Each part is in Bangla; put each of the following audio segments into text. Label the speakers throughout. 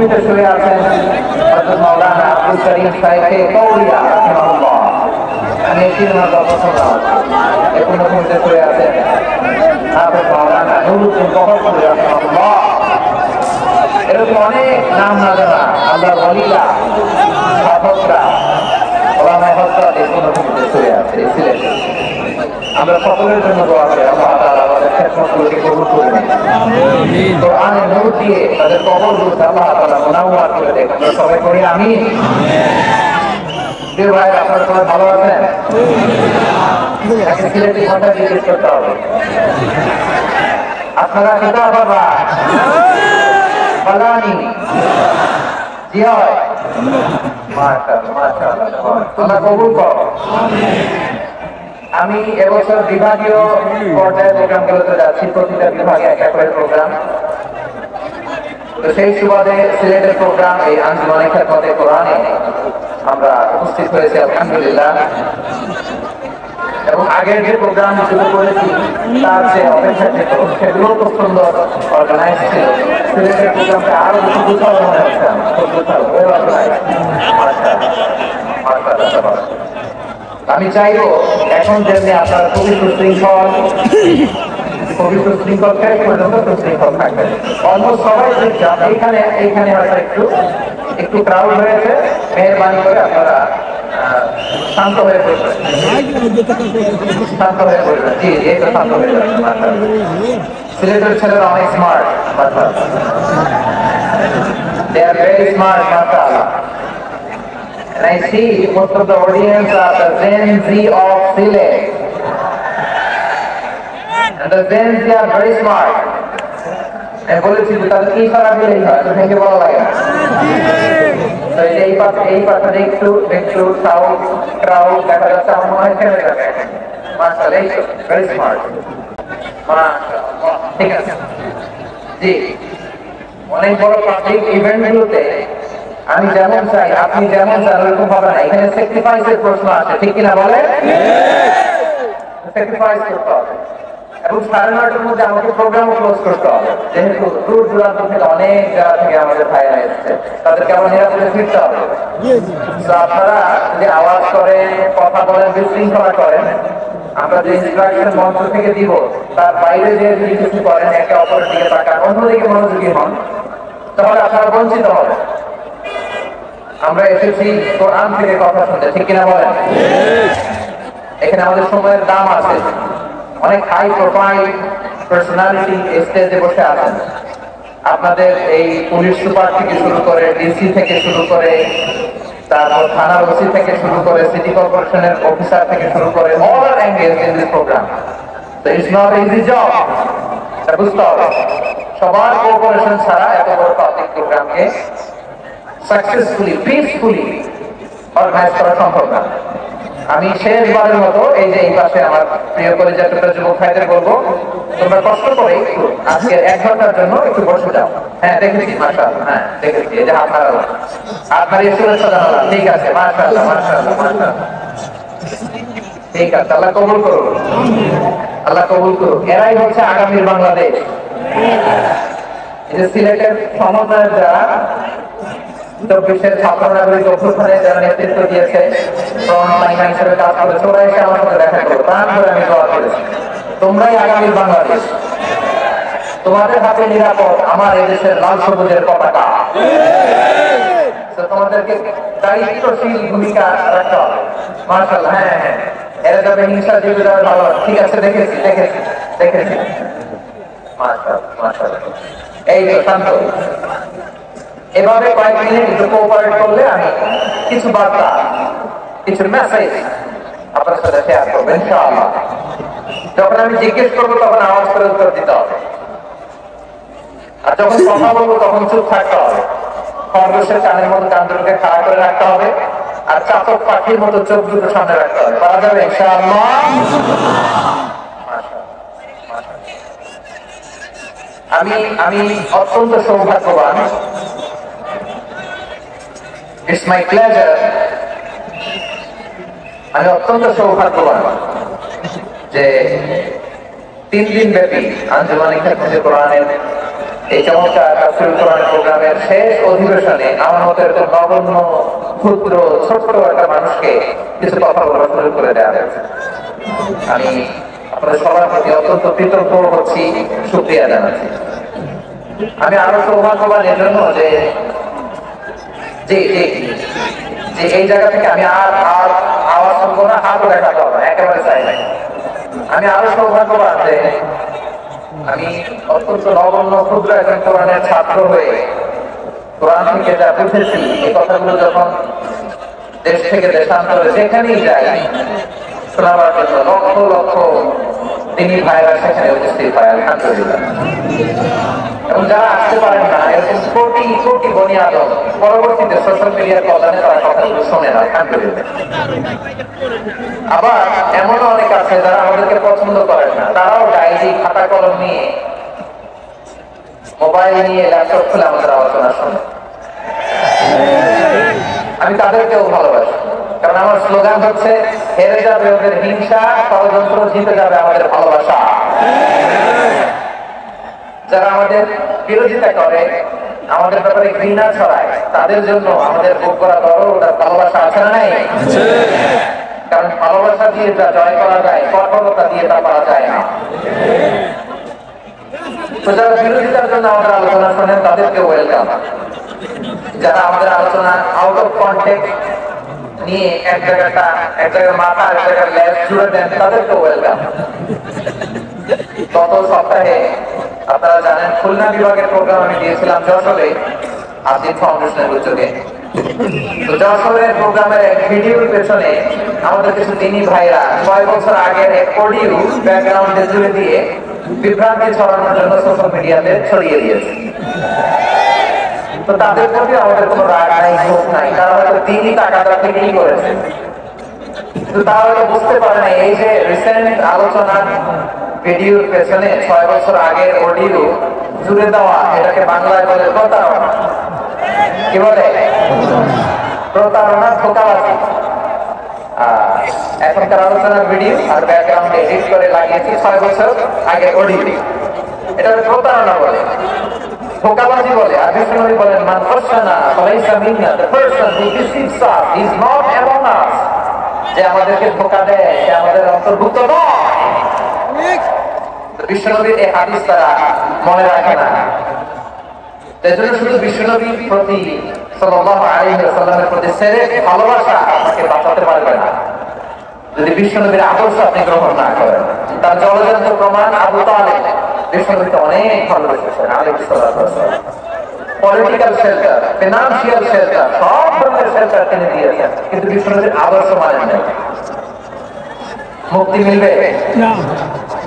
Speaker 1: ভূমিতে শুয়ে আছেন হযরত মাওলানা আব্দুল করিম সাহেবকে কৌলিয়া রাহিমাহুল্লাহ। আমি এই ওনার গল্প শুনলাম। এই ভূমিতে শুয়ে আছেন হযরত মাওলানা নুরুদ্দিন বহরপুরি রাহিমাহুল্লাহ। এরকম অনেক নাম না জানা আল্লাহর ওলিরা, সাধকরা, ওলামায়ে হযরত এই ভূমিতে শুয়ে আছে ছিলেন। আমরা সকলের জন্য দোয়া করি আল্লাহ তাআলা আমাদের খেদমতগুলোকে কবুল করে নিন। আমিন। কোরআনের নূর দিয়ে তাদের কবরগুলোকে আল্লাহ তাআলা মুনাওয়ার করে দেন। আমরা সবাই করি আমিন। প্রিয় ভাই, আপনারা সবাই ভালো আছেন? একটা সিলেটি কথা জিজ্ঞেস করতে হবে। আপনারা কিতাব বাবা বালানি জি হয় মাশাআল্লাহ মাশাআল্লাহ, আল্লাহ কবুল করো। আমি এবছর বিভাগীয় পর্যায়ে প্রোগ্রামগুলোতে যাচ্ছি, প্রতিটা বিভাগে একটা করে প্রোগ্রাম। তো সেই সুবাদে সিলেটের প্রোগ্রাম এই আঞ্জুমানে খেদমতে কোরআনে আমরা উপস্থিত হয়েছি আলহামদুলিল্লাহ। এবং আগের যে প্রোগ্রাম শুরু করেছি তার যে অপেক্ষাকৃত সেগুলো খুব সুন্দর অর্গানাইজ ছিল। সিলেটের প্রোগ্রামটা আরো বেশি গুছানো মনে হচ্ছে। খুব গুছানো ওয়েল অর্গানাইজ। আমি চাইবো এখন যেমনি আপনার পবিত্র শৃঙ্খল শেষ পর্যন্ত সুশৃঙ্খল থাকবে। অলমোস্ট সবাই এইখানে হয়তো একটু ক্রাউড হয়েছে, মেহরবানি করে আপনারা শান্ত হয়ে পড়বেন। শান্ত হয়ে পড়বেন। জি জি, একটু শান্ত হয়ে যাবেন। সিলেটের ছেলেরা অনেক smart, they are very smart, mashallah. And I see most of the audience are the Gen Z of Sylhet. And the Gen Z are very smart. আমি বলেছি যে তাদের কি সারা দিলেই হয়, তো ভেঙে বলা লাগে না। তো এই পাশে একটু সাউন্ড ক্রাউড দেখা যাচ্ছে, আমার মনে হয় ছেড়ে যাবে। মাশাআল্লাহ, ভেরি স্মার্ট। মাশাআল্লাহ, ঠিক আছে। জি, অনেক বড় পাবলিক ইভেন্টগুলোতে আমি যেমন চাই আপনি যেমন চান ওরকম হবে না। এখানে স্যাক্রিফাইসের প্রশ্ন আছে, ঠিক কিনা বলে? স্যাক্রিফাইস করতে হবে। এবং 9:30টার মধ্যে আমাকে প্রোগ্রামও ক্লোজ করতে হবে, যেহেতু দূর দূরান্ত থেকে অনেক জায়গা থেকে আমাদের ভাইরা এসেছে, তাদেরকে আবার নিরাপদে ফিরতে হবে। তো আপনারা যদি আওয়াজ করেন, কথা বলেন, বিশৃঙ্খলা করেন, আমরা যে ইনস্ট্রাকশন মঞ্চ থেকে দিব তার বাইরে যে যদি কিছু করেন, একে অপরের দিকে তাকান, অন্যদিকে মনোযোগী হন, তাহলে আপনারা বঞ্চিত হবেন। আমরা এসেছি কোরআন থেকে কথা শুনতে, ঠিক কিনা বলেন? এখানে আমাদের সময়ের দাম আছে। অনেক হাই প্রোফাইল পার্সোনালিটি স্টেজে বসে আছেন। আপনাদের এই পুলিশ সুপার থেকে শুরু করে, ডিসি থেকে শুরু করে, তারপর থানার ওসি থেকে শুরু করে, সিটি কর্পোরেশনের অফিসার থেকে শুরু করে, all are engaged in this program. তো ইটস নট ইজি জব, এটা বুঝতে হবে। সবার কোঅপারেশন ছাড়া এত বড় পাবলিক প্রোগ্রামকে সাকসেসফুলি, পিসফুলি অর্গানাইজ করা সম্ভব না। আমি শেষবারের মতো এই যে এই পাশে আমার প্রিয় কলেজের যুবক ভাইদের বলবো, তোমরা কষ্ট করে একটু আজকে 1 ঘন্টার জন্য একটু বসে যাও। হ্যাঁ, দেখেছি, মাশাআল্লাহ, হ্যাঁ দেখেছি, এই যে আপনার শুভেচ্ছা জানালাম। ঠিক আছে, মাশাআল্লাহ মাশাআল্লাহ মাশাআল্লাহ, ঠিক আছে। আল্লাহ কবুল করুন, আল্লাহ কবুল করুন। এরাই হচ্ছে আগামীর বাংলাদেশ। এই যে সিলেটের সমন্বয়ের যারা 24-এর ছাত্র নাগরিক অভ্যুত্থানে যারা নেতৃত্ব দিয়েছে, ফ্রন্ট লাইন হিসেবে কাজ করেছে, ওরা এসে আমার সাথে দেখা করো। প্রাণ করে আমি দোয়া করেছি, তোমরাই আগামীর বাংলাদেশ। তোমাদের হাতে নিরাপদ আমার এদেশের লাল সবুজের পতাকা। তোমাদেরকে দায়িত্বশীল ভূমিকা রাখতে হবে। মাশাআল্লাহ, হ্যাঁ হ্যাঁ, এরা যাবে হিংসা জীবী যাবে ভালো। ঠিক আছে, দেখেছি দেখেছি দেখেছি। মাশাআল্লাহ মাশাআল্লাহ, এই তো শান্ত। এভাবে কয়েক মিনিট একটু কোঅপারেট করলে আমি কিছু বার্তা, কিছু মেসেজ আপনার সাথে শেয়ার করবো ইনশাআল্লাহ। যখন আমি জিজ্ঞেস করবো তখন আওয়াজ করে উত্তর দিতে হবে, আর যখন কথা বলবো তখন চুপ থাকতে হবে। খরগোশের কানের মতো কান দুটোকে খাড়া করে রাখতে হবে, আর চাতক পাখির মতো চোখ দুটো সামনে রাখতে হবে। পারা যাবে ইনশাআল্লাহ? আমি অত্যন্ত সৌভাগ্যবান। It's my pleasure, আমি অত্যন্ত সৌভাগ্যবান যে 3 দিন ব্যাপী আঞ্জুমানে খেদমতে কোরআনের এই চমৎকার তাফসীরুল কোরআন প্রোগ্রামের শেষ অধিবেশনে আমার মতো এরকম নগণ্য ক্ষুদ্র ছোট্ট একটা মানুষকে কিছু কথা বলার সুযোগ করে দেওয়া হয়েছে। আমি আপনাদের সবার প্রতি অত্যন্ত কৃতজ্ঞ হচ্ছি, শুকরিয়া জানাচ্ছি। আমি আরো সৌভাগ্যবান এজন্য যে এই জায়গা থেকে আমি আর আওয়াজ শুনবো না, হাতও দেখাতে হবে না, একেবারে চাই নাই। আমি আরো সৌভাগ্যবান যে আমি অত্যন্ত নগণ্য ক্ষুদ্র একজন কোরআনের ছাত্র হয়ে কোরআন থেকে যা বুঝেছি এই কথাগুলো যখন দেশ থেকে দেশান্তরে যেখানেই যাই শোনাবার জন্য লক্ষ লক্ষ তিনি ভাইরা সেখানে উপস্থিত হয়, আলহামদুলিল্লাহ। এবং যারা আসতে পারেন না, এরকম কোটি কোটি বনি আদম পরবর্তীতে সোশ্যাল মিডিয়ার কল্যাণে তারা কথাগুলো শোনে না, আলহামদুলিল্লাহ। আবার এমনও অনেক আছে যারা আমাদেরকে পছন্দ করেন না, তারাও ডায়েরি খাতা কলম নিয়ে মোবাইল নিয়ে ল্যাপটপ খুলে আমাদের আলোচনা শোনে। আমি তাদেরকেও ভালোবাসি, কারণ আমার স্লোগান হচ্ছে হেরে যাবে ওদের হিংসা, ষড়যন্ত্র, জিতে যাবে আমাদের ভালোবাসা। যারা আমাদের বিরোধিতা করে, আমাদের ব্যাপারে ঘৃণা ছড়ায়, তাদের জন্য আমাদের বুক করা দরদ, ওটার ভালোবাসা আছে না নাই? কারণ ভালোবাসা দিয়ে যা জয় করা যায়, কঠোরতা দিয়ে তা পারা যায় না। তো যারা বিরোধিতার জন্য আমাদের আলোচনা শোনেন তাদেরকে ওয়েলকাম। যারা আমাদের আলোচনা আউট অফ কন্টেক্সট নিয়ে এক জায়গায় মাথা এক জায়গায় লেজ জুড়ে দেন, তাদেরকে ওয়েলকাম। গত সপ্তাহে আপনারা জানেন খুলনা বিভাগের প্রোগ্রাম আমি দিয়েছিলাম যশোরে, আজিজ ফাউন্ডেশনের উদ্যোগে। তো যশোরের প্রোগ্রামের এক ভিডিওর পেছনে আমাদের কিছু দিনী ভাইরা 6 বছর আগের এক অডিও ব্যাকগ্রাউন্ডে জুড়ে দিয়ে বিভ্রান্তি ছড়ানোর জন্য সোশ্যাল মিডিয়াতে ছড়িয়ে দিয়েছে। তো তাদের প্রতি আমাদের কোনো রাগ নাই, ক্ষোভ নাই, তারা হয়তো দিনই টাকাটা থেকেই করেছে। কিন্তু তারা হয়তো বুঝতে পারে না এই যে রিসেন্ট আলোচনার ভিডিওর পেছনে 6 বছর আগের অডিও জুড়ে দেওয়া, এটাকে বাংলায় বলে প্রতারণা। কি বলে? প্রতারণা, ধোঁকাবাজি। এখনকার আলোচনার ভিডিও আর ব্যাকগ্রাউন্ডে এডিট করে লাগিয়েছি 6 বছর আগে অডিও, এটা প্রতারণা বলে, ধোঁকাবাজি বলে। আর বিষ্ণু বলেন মান ফাসানা ফালাইসা মিন্না, the person who deceives us is not among us। যে আমাদেরকে ধোঁকা দেয় সে আমাদের অন্তর্ভুক্ত নয়। বিশ্বনবীর এই হাদিস তারা মনে রাখে না। এজন্য শুধু বিশ্বনবীর প্রতি সাল্লাল্লাহু আলাইহি ওয়াসাল্লামের প্রতি সেরেক ভালোবাসা আপনাকে বাঁচাতে পারবে না যদি বিশ্বনবীর আদর্শ আপনি গ্রহণ না করেন। তার জলজন্ত প্রমাণ আবু তালেব বিশ্বনবীকে অনেক ভালোবেসেছেন আলাইহিস সালাতু ওয়াস সালাম। পলিটিক্যাল শেল্টার, ফিনান্সিয়াল শেল্টার, সব ধরনের শেল্টার তিনি দিয়েছেন, কিন্তু বিশ্বনবীর আদর্শ মানেন না। মুক্তি মিলবে না?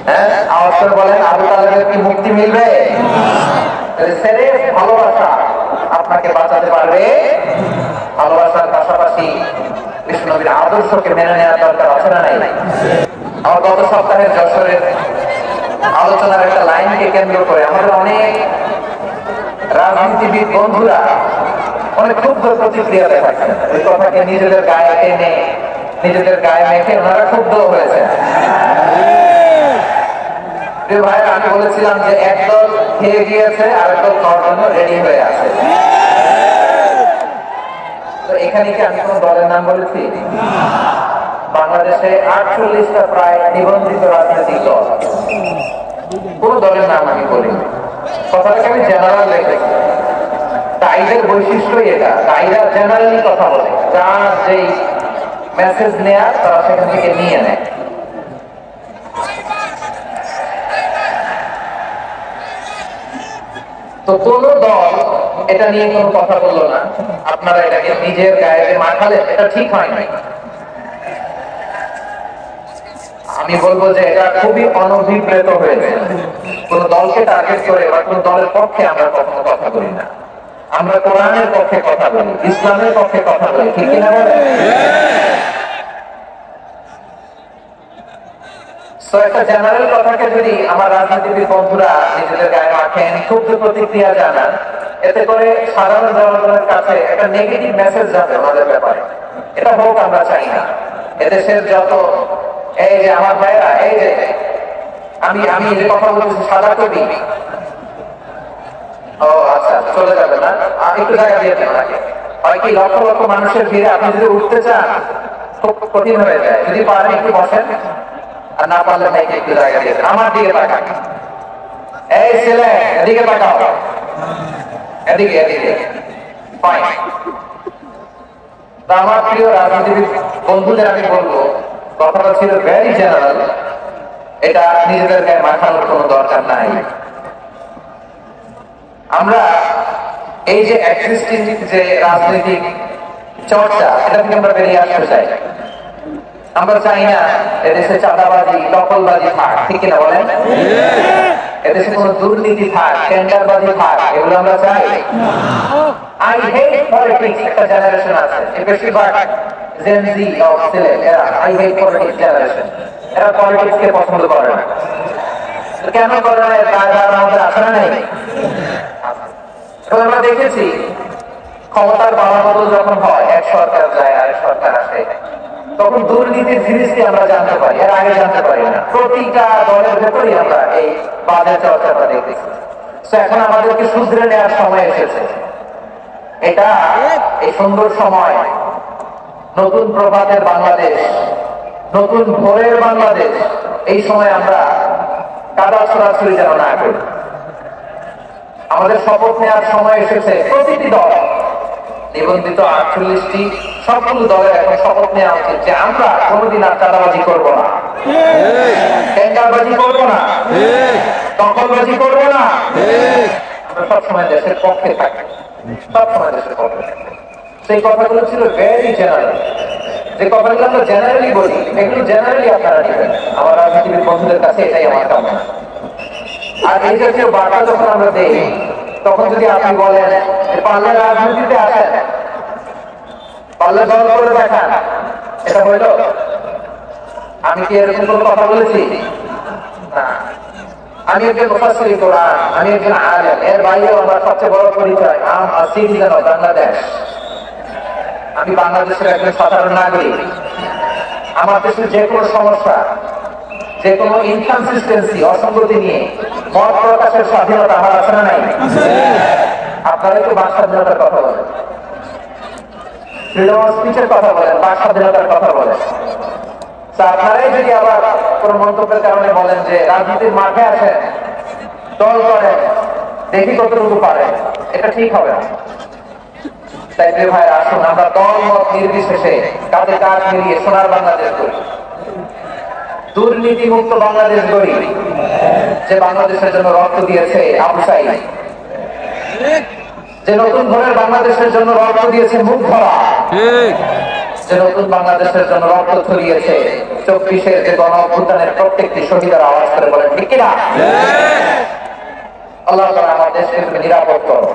Speaker 1: হ্যাঁ, আওয়াজ করে বলেন আবু তালেবের কি মুক্তি মিলবে? সেরেক ভালোবাসা আপনাকে বাঁচাতে পারবে। ভালোবাসার পাশাপাশি বিষ্ণুনবীর আদর্শকে মেনে নেওয়ার দরকার আছে না নাই? আমার গত সপ্তাহের যশোরের আলোচনার একটা লাইনকে কেন্দ্র করে আমাদের অনেক রাজনীতিবিদ বন্ধুরা অনেক ক্ষুব্ধ প্রতিক্রিয়া দেখাচ্ছেন। ওই কথাকে নিজেদের গায়ে টেনে, নিজেদের গায়ে মেখে ওনারা ক্ষুব্ধ হয়েছে। ভাই, আমি বলেছিলাম যে একদল খেয়ে গিয়েছে আর একদল খাওয়ার জন্য রেডি হয়ে আছে। তো এখানে কি আমি কোন দলের নাম বলেছি? বাংলাদেশে 48টা প্রায় নিবন্ধিত রাজনৈতিক দল, কোন দলের নাম আমি বলিনি। কথাটাকে আমি জেনারেল রেখেছি। টাইডের বৈশিষ্ট্যই এটা, টাইডা জেনারেলি কথা বলে, যার যেই মেসেজ নেয়ার তারা সেখান থেকে নিয়ে নেয়। তো কোন দল এটা নিয়ে কোনো কথা বললো না। আপনারা এটাকে নিজের গায়ে মাখালে এটা ঠিক হয় নাই। আমি বলবো যে এটা খুবই অনভিপ্রেত হয়েছে। কোন দলকে টার্গেট করে বা কোন দলের পক্ষে আমরা কখনো কথা বলি না। আমরা কোরআনের পক্ষে কথা বলি, ইসলামের পক্ষে কথা বলি, ঠিক কিনা বলেন? একটা জেনারেল কথাকে যদি আমার রাজনীতিবিদ বন্ধুরা নিজেদের গায়ে মাখেন, ক্ষুব্ধ প্রতিক্রিয়া জানান, এতে করে সাধারণ জনগণের কাছে একটা নেগেটিভ মেসেজ যাবে আমাদের ব্যাপারে। এটা হোক আমরা চাই না। এদেশের যত এই যে আমার ভাইরা, এই যে আমি যে কথা বলছি সাদা কবি, ও আচ্ছা, চলে যাবে না, একটু জায়গা দিয়ে দেন ওনাকে। হয় কি লক্ষ লক্ষ মানুষের ভিড়ে আপনি যদি উঠতে চান খুব কঠিন হয়ে যায়। যদি পারেন একটু বসেন, আর না পারলে ভাইকে একটু জায়গা দিয়ে দেন। আমার দিকে তাকান, এই ছেলে এদিকে তাকাও, এদিকে এদিকে। ফাইন। তা আমার প্রিয় রাজনীতিবিদ বন্ধুদের আমি বলবো, কথাটা ছিল ভেরি জেনারেল, এটা নিজেদের গায়ে মাখানোর কোনো দরকার নাই। আমরা এই যে এক্সিস্টিং যে রাজনৈতিক চর্চা, এটা থেকে আমরা বেরিয়ে আসতে চাই। আমরা চাই না এদেশে চাঁদাবাজি, দখলবাজি থাক, ঠিক কিনা বলেন? এদেশে কোনো দুর্নীতি থাক, টেন্ডারবাজি থাক, এগুলো আমরা চাই। আই হেট পলিটিক্স একটা জেনারেশন আছে, বেশিরভাগ জেন জি অফ সিলেট, এরা আই হেট পলিটিক্স জেনারেশন, এরা পলিটিক্স কে পছন্দ করে না। কেন করে না? তার আমাদের আশা নেই। আমরা দেখেছি ক্ষমতার বাড়াবাড়ি যখন হয়, এক সরকার যায় আরেক সরকার আসে, তখন দুর্নীতির জিনিসটি আমরা জানতে পারি, এর আগে জানতে পারি না। প্রতিটা দলের ভেতরেই আমরা এই বাজে চর্চাটা দেখেছি। এখন আমাদেরকে শুধরে নেওয়ার সময় এসেছে। এটা এই সুন্দর সময়, নতুন প্রভাতের বাংলাদেশ, নতুন ভোরের বাংলাদেশ, এই সময় আমরা কাদা ছোড়াছুড়ি যেন না করি। আমাদের শপথ নেওয়ার সময় এসেছে। প্রতিটি দল, নিবন্ধিত 48টি সবগুলো দলের এখন শপথ নেওয়া উচিত যে আমরা কোনোদিন আর চাঁদাবাজি করবো না, টেন্ডারবাজি করবো না, দখলবাজি করবো না। আমরা সবসময় দেশের পক্ষে থাকি, সবসময় দেশের পক্ষে থাকি। সেই কথাগুলো ছিল ভেরি জেনারেল। যে কথাগুলো আমরা জেনারেলি বলি, এগুলো জেনারেলি আপনারা নেবেন। আমার রাজনীতিবিদ বন্ধুদের কাছে এটাই আমার কামনা। আর এই জাতীয় বার্তা যখন আমরা দেই, তখন যদি আপনি বলেন পাল্লা রাজনীতিতে আসেন, পাল্লা দল করে দেখান, এটা হইল? আমি কি এরকম কোনো কথা বলেছি? না। আমি একজন মুফাসসির কোরআন, আমি একজন আলেম, এর বাইরেও আমার সবচেয়ে বড় পরিচয় আম সিটিজেন অফ বাংলাদেশ। আমি বাংলাদেশের একজন সাধারণ নাগরিক। আমার দেশের যে কোনো সমস্যা, যে কোনো ইনকনসিস্টেন্সি, অসঙ্গতি নিয়ে মত প্রকাশের স্বাধীনতা আমার আছে না নাই? আপনারা একটু বাক স্বাধীনতার কথা বলেন, ফ্রিডম অফ স্পিচের কথা বলেন, বাক স্বাধীনতার কথা বলেন। আপনারাই যদি আবার কোন মন্তব্যের কারণে বলেন যে রাজনীতির মাঠে আসেন, দল করেন, দেখি কতটুকু পারেন, এটা ঠিক হবে না। তাই প্রিয় ভাই, আসুন আমরা দল মত নির্বিশেষে কাঁধে কাঁধ মিলিয়ে সোনার বাংলাদেশ গড়ি, দুর্নীতি মুক্ত বাংলাদেশ গড়ি, যে বাংলাদেশের জন্য রক্ত দিয়েছে আবু সাঈদ, যে নতুন ভোরের বাংলাদেশের জন্য রক্ত দিয়েছে মুখ ধরা, যে নতুন বাংলাদেশের জন্য রক্ত ছড়িয়েছে 24-এর যে গণ অভ্যুত্থানের প্রত্যেকটি শহীদের আওয়াজ করে বলেন ঠিক কিনা? আল্লাহ তাআলা আমাদের দেশকে নিরাপদ করো,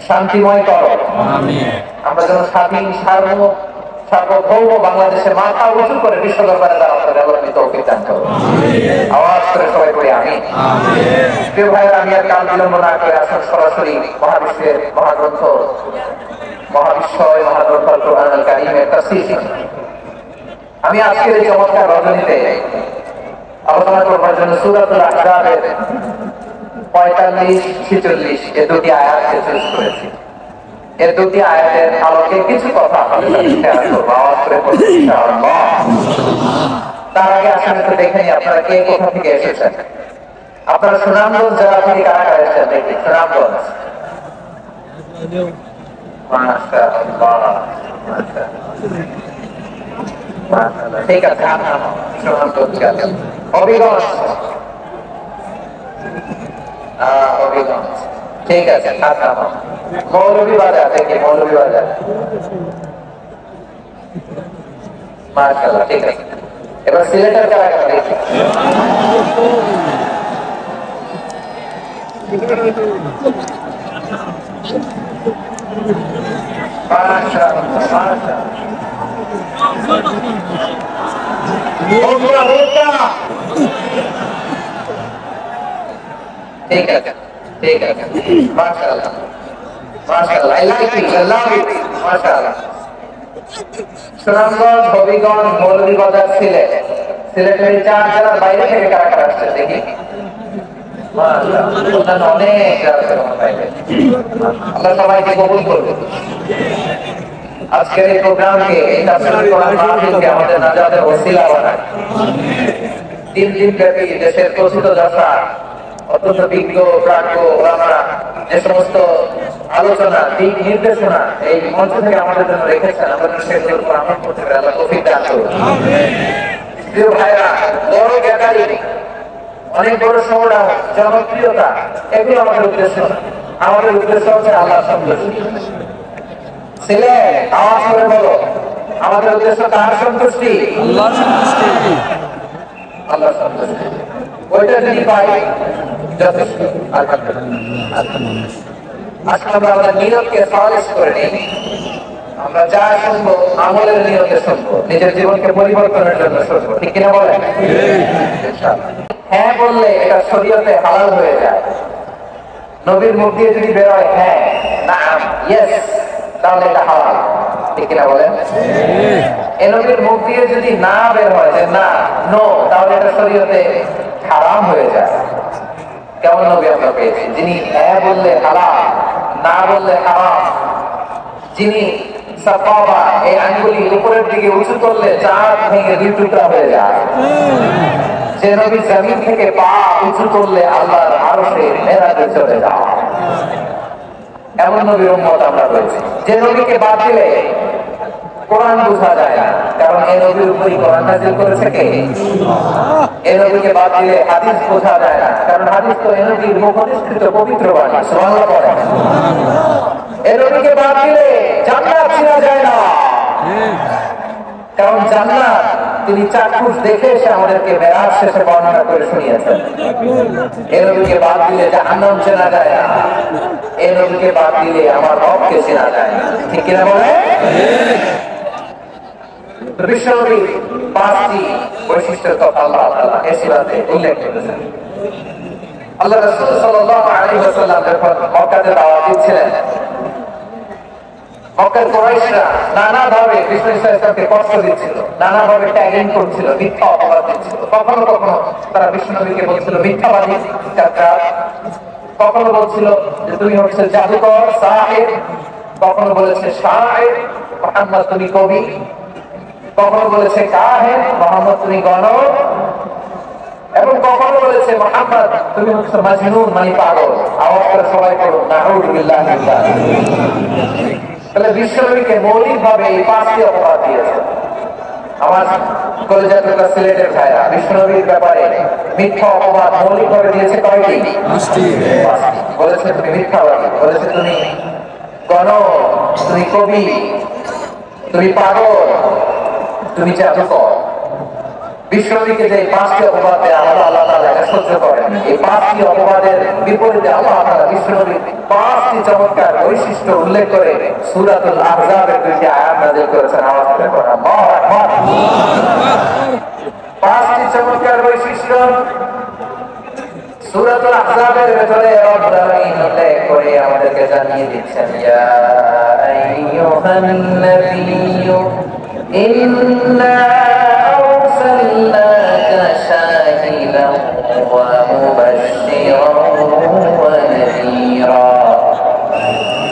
Speaker 1: শান্তিময় করো। আমরা যেন স্বাধীন সার্বভৌম বাংলাদেশের মাথা উঁচু করে বিশ্ব দরবারে দাঁড়াতে ব্যবহৃত তৌফিক দান করো। আওয়াজ করে সবাই করি আমিন। প্রিয় ভাইয়েরা, আমি আর কাল বিলম্ব না করে আসুন সরাসরি মহাবিশ্বের মহাগ্রন্থ, মহাবিশ্বয় মহাগ্রন্থ আল কোরআনুল কারীমের তাফসীর। আমি আজকের এই চমৎকার রজনীতে আলোচনা করবার জন্য সূরাতুল আহজাবের 45-46 এ দুটি আয়াতকে চুজ করেছি। এর দুটি আয়াতের আলোকে কিছু কথা আপনাদের সাথে শেয়ার করব। আওয়াজ করে বলুন ইনশাআল্লাহ। তার আগে আসলে তো দেখে নিই আপনারা কে কোথা থেকে এসেছেন। আপনারা সুনামগঞ্জ জেলা থেকে কারা কারা এসেছেন দেখি। সুনামগঞ্জ, ঠিক আছে। সুনামগঞ্জ গেলেন। হবিগঞ্জ, হবিগঞ্জ, ঠিক আছে। মৌলভীবাজার থেকে, মৌলভীবাজার, মাশাআল্লাহ, ঠিক আছে। এবার সিলেটের কারা কারা দেখি। ঠিক আছে, ঠিক আছে, মাশাআল্লাহ, মাশাআল্লাহ, I like it, I love it, মাশাআল্লাহ। সুনামগঞ্জ, হবিগঞ্জ, মৌলভীবাজার, সিলেট। সিলেটের 4 জেলার বাইরে থেকে কারা কারা আসছে দেখি। মাশাআল্লাহ অনেক আল্লাহ সবাইকে কবুল করবে। আজকের এই প্রোগ্রামকে এই তাফসীরুল কোরআন মাহফিলকে আমাদের নাজাতের ওসিলা বানায়। 3 দিন ব্যাপী দেশের প্রসিদ্ধ দশা অত্যন্ত বিজ্ঞ প্রাজ্ঞ ওলামারা যে সমস্ত আলোচনা দিক নির্দেশনা এই মঞ্চ থেকে আমাদের জন্য রেখেছেন, আমাদের সেগুলোর উপর আমল করতে পারে আল্লাহ তৌফিক দান করুন। প্রিয় ভাইরা, বড় জ্ঞাতারি, অনেক বড় সংগ্রাম, জনপ্রিয়তা, এগুলো আমাদের উদ্দেশ্য না। আমাদের উদ্দেশ্য হচ্ছে আল্লাহ সন্তুষ্টি। ছেলে আওয়াজ করে বলো, আমাদের উদ্দেশ্য কার সন্তুষ্টি? আল্লাহ সন্তুষ্টি। আল্লাহ সন্তুষ্টি ওইটা যদি পাই যথেষ্ট। আজকে আমরা আমাদের নিয়তকে খালিস করে নিই। আমরা যা শুনবো আমলের নিয়তে শুনবো, নিজের জীবনকে পরিবর্তনের জন্য শুনবো, ঠিক কিনা বলেন? হ্যাঁ বললে এটা শরীয়তে হালাল হয়ে যায়। নবীর মুখ দিয়ে যদি বেরোয় হ্যাঁ, নাম, ইয়েস, তাহলে এটা হালাল, ঠিক কিনা বলেন? এই নবীর মুখ দিয়ে যদি না বের হয় যে না, নো, তাহলে এটা শরীয়তে হারাম হয়ে যায়। কেমন নবী আমরা পেয়েছি, যিনি হ্যাঁ বললে হালাল, না বললে হারাম, যিনি সাফাবা এই আঙ্গুলি উপরের দিকে উঁচু করলে চাঁদ ভেঙে 2 টুকরা হয়ে যায়, যে নবী জমিন থেকে পা উঁচু করলে আল্লাহর আরশে মেরাজে চলে যায়, এমন নবীর উম্মত আমরা রয়েছি। যে নবীকে বাদ দিলে কোরআন বোঝা যায় না, কারণ এই নবীর উপরই কোরআন নাযিল করেছে কে? এই নবীকে বাদ দিলে হাদিস বোঝা যায় না, কারণ হাদিস তো এই নবীর মুখনিসৃত পবিত্র বাণী। সুবহানাল্লাহ পড়েন। এই নবীকে বাদ দিলে জান্নাত চেনা যায় না, কারণ জান্নাত তিনি চাক্ষুষ দেখে এসে আমাদেরকে মেরাজ শেষে বর্ণনা করে শুনিয়েছেন। এই নবীকে বাদ দিলে জাহান্নাম চেনা যায় না, এই নবীকে বাদ দিলে আমার রবকে চেনা যায় না, ঠিক কিনা বলে? বিশ্বনবী 5টি বৈশিষ্ট্যের কথা আল্লাহ তাআলা এই সূরাতে উল্লেখ করেছেন। আল্লাহ রাসূল সাল্লাল্লাহু আলাইহি ওয়াসাল্লাম যখন মক্কাতে দাওয়াত দিচ্ছিলেন, মক্কার কুরাইশরা নানাভাবে বিষ্ণু ইসলামকে কষ্ট দিচ্ছিল, নানাভাবে ট্যাগিং করছিল, মিথ্যা অপবাদ দিচ্ছিল। কখনো কখনো তারা বিষ্ণু নবীকে বলছিল মিথ্যাবাদী, চাচা, কখনো বলছিল যে তুমি হচ্ছে জাদুকর, সাহির, কখনো বলেছে শায়ের, মুহাম্মদ তুমি কবি, কখনো বলেছে কাহেন, মুহাম্মদ তুমি গণক, এবং কখনো বলেছে মুহাম্মদ তুমি হচ্ছে মাজনুন, মানে পাগল। আওয়াজ করে সবাই পড়ো, নাউযু বিল্লাহি মিন যালিক। তাহলে বিশ্বনবীকে মৌলিকভাবে এই 5টি অপবাদ দিয়েছে। আমার কলেজের সিলেটের ভাইরা, বিশ্বনবীর ব্যাপারে মিথ্যা অপবাদ মৌলিকভাবে দিয়েছে কয়টি? 5টি। বলেছে তুমি মিথ্যাবাদী, বলেছে তুমি গণক, তুমি কবি, তুমি পাগল, তুমি জাদুকর। বিশ্বনবীকে যে 5টি অপবাদ দেয়া হলো, আল্লাহ তাআলা এটা সহ্য করেন। এই 5টি অপবাদের বিপরীতে আল্লাহ তাআলা বিশ্বনবীর 5টি চমৎকার বৈশিষ্ট্য উল্লেখ করে সূরাতুল আহজাবের 2টি আয়াত নাযিল করেছেন। আওয়াজ করে পড়া, আল্লাহু আকবার। 5টি চমৎকার বৈশিষ্ট্য সূরাতুল আহজাবের ভেতরে রব্বুল আলামিন উল্লেখ করে আমাদেরকে জানিয়ে দিচ্ছেন, ইয়া আইয়ুহান নাবিয়্যু ইন্না আরসালনাকা শাহিদান ওয়া মুবাশশিরান ওয়া নাযীরা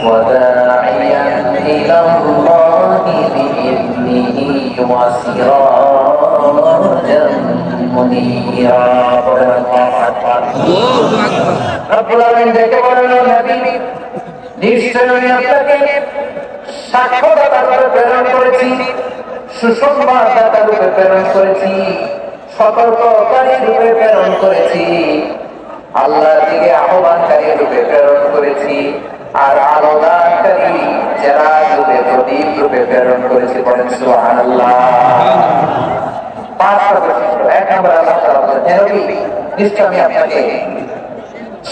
Speaker 1: ওয়া দা'iয়ান ইলা আল্লাহি বিইذনিহি ওয়া সিরাজান মুনীরা। রব্বুল আলামিন ডেকে বলেন, নবী, নিশ্চয় আমি আপনাকে সাক্ষ্যদাতা রূপে প্রেরণ করেছি, সুসংবাদদাতা রূপে প্রেরণ করেছি, সতর্ককারী রূপে প্রেরণ করেছি, আল্লাহর দিকে আহ্বানকারী রূপে প্রেরণ করেছি, আর আলোদানকারী চেরাগ রূপে, প্রদীপ রূপে প্রেরণ করেছি। বলেন সুবহানাল্লাহ। 5টা বৈশিষ্ট্য। 1 নম্বর, আল্লাহ তাআলা বলেন, হে নবী, নিশ্চয় আমি আপনাকে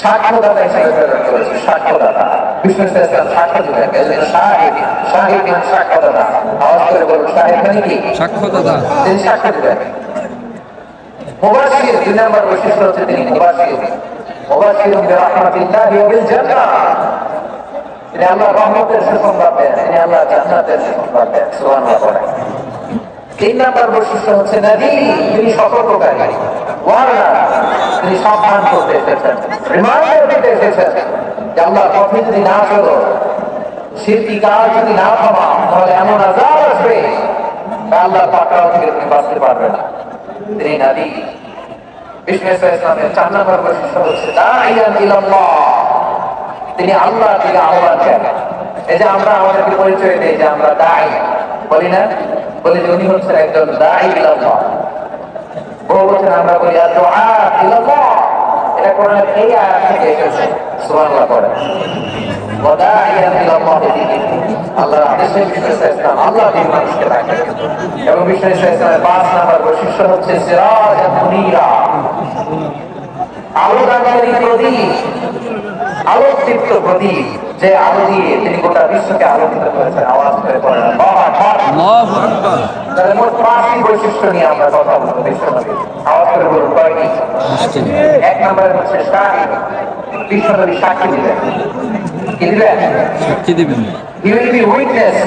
Speaker 1: সাক্ষ্যদাতা হিসেবে প্রেরণ করেছি। সাক্ষ্যদাতা, বিষ্ণু ইসলাম সাক্ষ্য দিবেন, এজন্য শাহিদ, শাহিদ মানে সাক্ষ্যদাতা। আওয়াজ করে বলুন, শাহিদ মানে কি? সাক্ষ্যদাতা, তিনি সাক্ষ্য দিবেন। মুবাশশির, 2 নম্বর বৈশিষ্ট্য হচ্ছে তিনি মুবাশশির। মুবাশশিরুন বিরাহমাতিল্লাহি ওয়া বিল জান্নাহ, তিনি আল্লাহর রহমতের সুসংবাদ দেন, তিনি আল্লাহর জান্নাতের সুসংবাদ দেন। সুবহানাল্লাহ। 3 নম্বর বৈশিষ্ট্য হচ্ছে নবী, তিনি সতর্ককারী, ওয়ার্নার। তিনি সাবধান করতে এসেছেন, রিমাইন্ডার দিতে এসেছেন যে আল্লাহর পথে যদি না চলো, শিরকি কাজ যদি না থামাও, তাহলে এমন আযাব আসবে আল্লাহর পাকড়াও থেকে তুমি বাঁচতে পারবে না। তিনি নবী বিষ্ণু ইসলামের 4 নম্বর বৈশিষ্ট্য হচ্ছে দাঈয়ান ইলাল্লাহ, তিনি আল্লাহর দিকে আহ্বান করেন। এই যে আমরা আমাদেরকে পরিচয় দেই যে আমরা দাঈ বলি না, বলি যে উনি হচ্ছেন একজন দাঈ ইলাল্লাহ। বহু বছর আমরা বলি দুআ ইলাল্লাহ, এটা কোরআনের এই আয়াত থেকে এসেছে। সুবহানাল্লাহ পড়েন, ওয়া দাঈয়ান ইলাল্লাহ দিকে আল্লাহর আদেশে বিষ্ণু ইসলাম আল্লাহ দিকে মানুষকে ডাকেন। এবং বিষ্ণু ইসলামের 5 নম্বর বৈশিষ্ট্য হচ্ছে সিরাজান মুনীরা, আলোদানকারী প্রদীপ, আলোকদীপ্ত প্রদীপ, যে আলো দিয়ে তিনি গোটা বিশ্বকে আলোকিত করেছেন। আওয়াজ করে পড়েন আল্লাহু আকবার। তাহলে মোট 5টি বৈশিষ্ট্য নিয়ে আমরা কথা বলবো বিশ্বনবীর। আওয়াজ করে বলুন কয়টি? 1 নম্বরে হচ্ছে শাহিদ, বিশ্বনবী সাক্ষী দিবেন। কি দিবেন? সাক্ষী দিবেন। He will be witness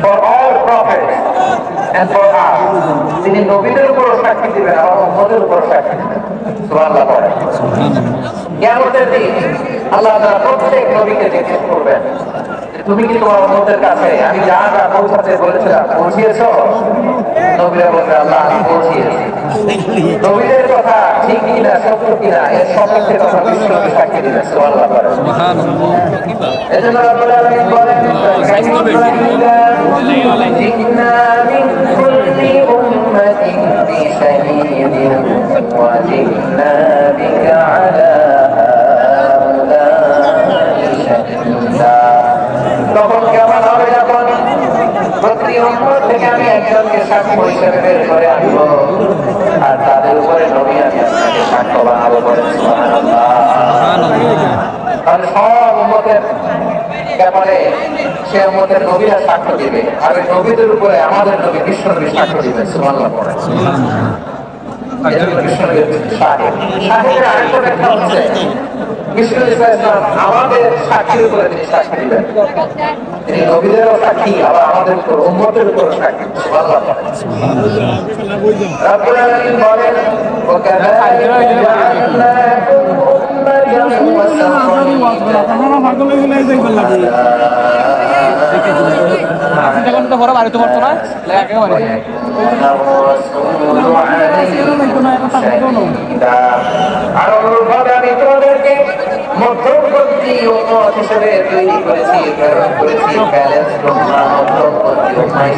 Speaker 1: for all prophets and for us. তিনি নবীদের উপর সাক্ষী দিবেন, আর উম্মতের উপর সাক্ষী দিবেন। সুবহানাল্লাহ পড়েন। কিয়ামতের দিন আল্লাহ তাআলা প্রত্যেক নবীকে জিজ্ঞেস করবেন, তুমি কি তোমার উম্মতের কাছে আমি যা যা পৌঁছাতে বলেছিলাম পৌঁছিয়েছো? নবীরা বলবে আল্লাহ আমি পৌঁছিয়েছি। নবীদের কথা ঠিক কিনা, সত্য কিনা, এর সপক্ষে কথা বিশ্বনবী সাক্ষী দিবেন। সুবহানাল্লাহ পড়েন। এজন্য রব্বুল আলামিন বলেন জিন্না মিন কুল্লি উম্মাতিন বিশাহীদিন ওয়া জিন্না বিকা আলা হাউলা'i শাহীদা। তখন কেমন হবে যখন প্রতি উম্মত থেকে আমি একজনকে সাক্ষী হিসেবে বের করে আনবো, আর তাদের উপরে নবী আমি আপনাকে সাক্ষ্য বানাবো। বলেন সুবহানাল্লাহ। তাহলে সব উম্মতের ব্যাপারে সে উম্মতের নবীরা সাক্ষ্য দিবে, আর ওই নবীদের উপরে আমাদের নবী বিশ্বনবী সাক্ষ্য দিবে। সুবহানাল্লাহ পড়েন। শাহিদের আরেকটা ব্যাখ্যা হচ্ছে বিষ্ণু ইসলাম আমাদের সাক্ষীর উপরে তিনি সাক্ষী দিবেন। তিনি নবীদেরও সাক্ষী, আবার আমাদের উপর উম্মতের উপর সাক্ষী। সুবহানাল্লাহ পড়েন। রব্বুল আলামিন বলেন ওয়াকাযালিকা জাআলনাকুম উম্মাতান আর অনুরূপভাবে আমি তোমাদেরকে মধ্যবর্তী উম্মত হিসেবে তৈরি করেছি, প্রেরণ করেছি, ব্যালেন্স মধ্যবর্তী উম্মত।